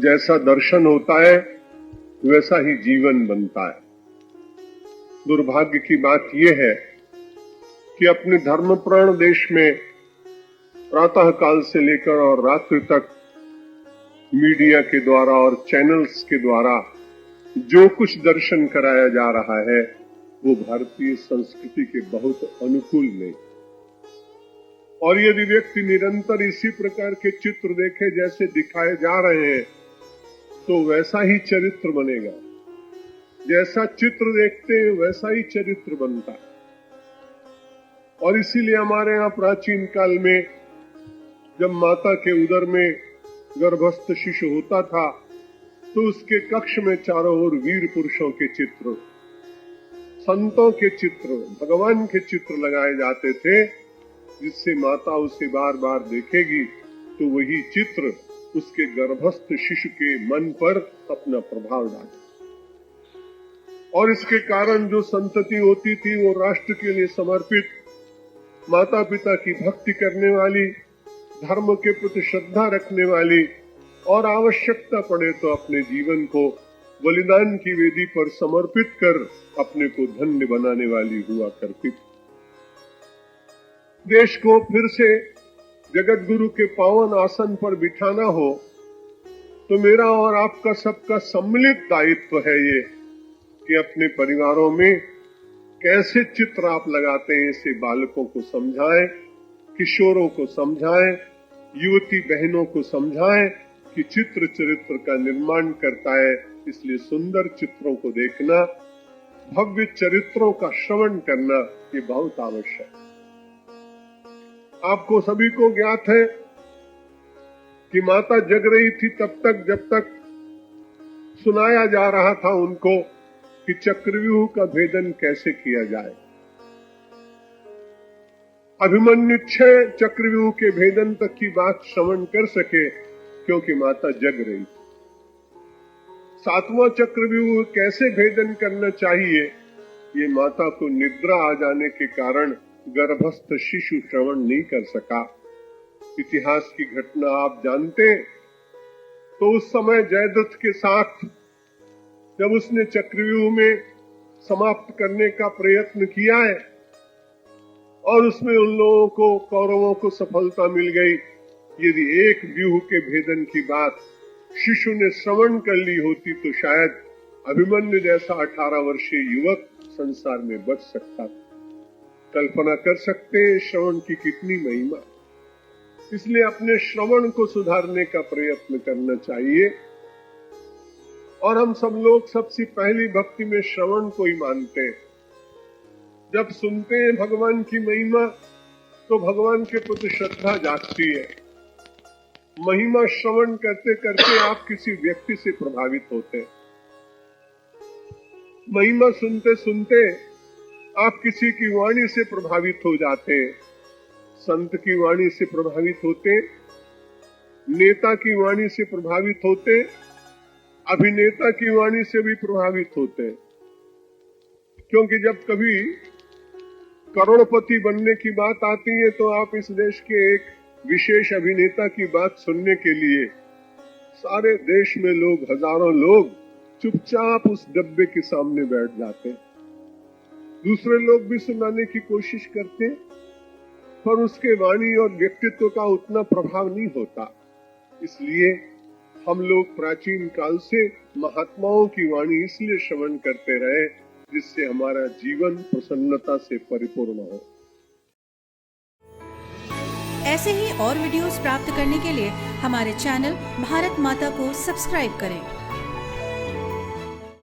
जैसा दर्शन होता है वैसा ही जीवन बनता है। दुर्भाग्य की बात यह है कि अपने धर्मप्राण देश में प्रातः काल से लेकर और रात्रि तक मीडिया के द्वारा और चैनल्स के द्वारा जो कुछ दर्शन कराया जा रहा है वो भारतीय संस्कृति के बहुत अनुकूल नहीं। और यदि व्यक्ति निरंतर इसी प्रकार के चित्र देखे जैसे दिखाए जा रहे हैं तो वैसा ही चरित्र बनेगा। जैसा चित्र देखते हैं वैसा ही चरित्र बनता है। और इसीलिए हमारे यहाँ प्राचीन काल में जब माता के उदर में गर्भस्थ शिशु होता था तो उसके कक्ष में चारों ओर वीर पुरुषों के चित्र, संतों के चित्र, भगवान के चित्र लगाए जाते थे, जिससे माता उसे बार बार देखेगी तो वही चित्र उसके गर्भस्थ शिशु के मन पर अपना प्रभाव डाले। और इसके कारण जो संतति होती थी वो राष्ट्र के लिए समर्पित, माता पिता की भक्ति करने वाली, धर्म के प्रति श्रद्धा रखने वाली और आवश्यकता पड़े तो अपने जीवन को बलिदान की वेदी पर समर्पित कर अपने को धन्य बनाने वाली हुआ करती थी। देश को फिर से जगत गुरु के पावन आसन पर बिठाना हो तो मेरा और आपका सबका सम्मिलित दायित्व है ये कि अपने परिवारों में कैसे चित्र आप लगाते हैं इसे बालकों को समझाएं, किशोरों को समझाएं, युवती बहनों को समझाएं कि चित्र चरित्र का निर्माण करता है। इसलिए सुंदर चित्रों को देखना, भव्य चरित्रों का श्रवण करना ये बहुत आवश्यक है। आपको सभी को ज्ञात है कि माता जग रही थी तब तक जब तक सुनाया जा रहा था उनको कि चक्रव्यूह का भेदन कैसे किया जाए। अभिमन्यु 6 चक्रव्यूह के भेदन तक की बात श्रवण कर सके क्योंकि माता जग रही थी। 7वां चक्रव्यूह कैसे भेदन करना चाहिए ये माता को निद्रा आ जाने के कारण गर्भस्थ शिशु श्रवण नहीं कर सका। इतिहास की घटना आप जानते, तो उस समय जयद्रथ के साथ जब उसने चक्रव्यूह में समाप्त करने का प्रयत्न किया है और उसमें उन लोगों को, कौरवों को सफलता मिल गई। यदि एक व्यूह के भेदन की बात शिशु ने श्रवण कर ली होती तो शायद अभिमन्यु जैसा 18 वर्षीय युवक संसार में बच सकता था। कल्पना कर सकते हैं श्रवण की कितनी महिमा। इसलिए अपने श्रवण को सुधारने का प्रयत्न करना चाहिए। और हम सब लोग सबसे पहली भक्ति में श्रवण को ही मानते हैं। जब सुनते हैं भगवान की महिमा तो भगवान के प्रति श्रद्धा जागती है। महिमा श्रवण करते करते आप किसी व्यक्ति से प्रभावित होते हैं। महिमा सुनते सुनते आप किसी की वाणी से प्रभावित हो जाते हैं। संत की वाणी से प्रभावित होते, नेता की वाणी से प्रभावित होते, अभिनेता की वाणी से भी प्रभावित होते हैं। क्योंकि जब कभी करोड़पति बनने की बात आती है तो आप इस देश के एक विशेष अभिनेता की बात सुनने के लिए सारे देश में लोग, हजारों लोग चुपचाप उस डब्बे के सामने बैठ जाते हैं। दूसरे लोग भी सुनाने की कोशिश करते हैं पर उसके वाणी और व्यक्तित्व का उतना प्रभाव नहीं होता। इसलिए हम लोग प्राचीन काल से महात्माओं की वाणी इसलिए श्रवण करते रहे जिससे हमारा जीवन प्रसन्नता से परिपूर्ण हो। ऐसे ही और वीडियोस प्राप्त करने के लिए हमारे चैनल भारत माता को सब्सक्राइब करें।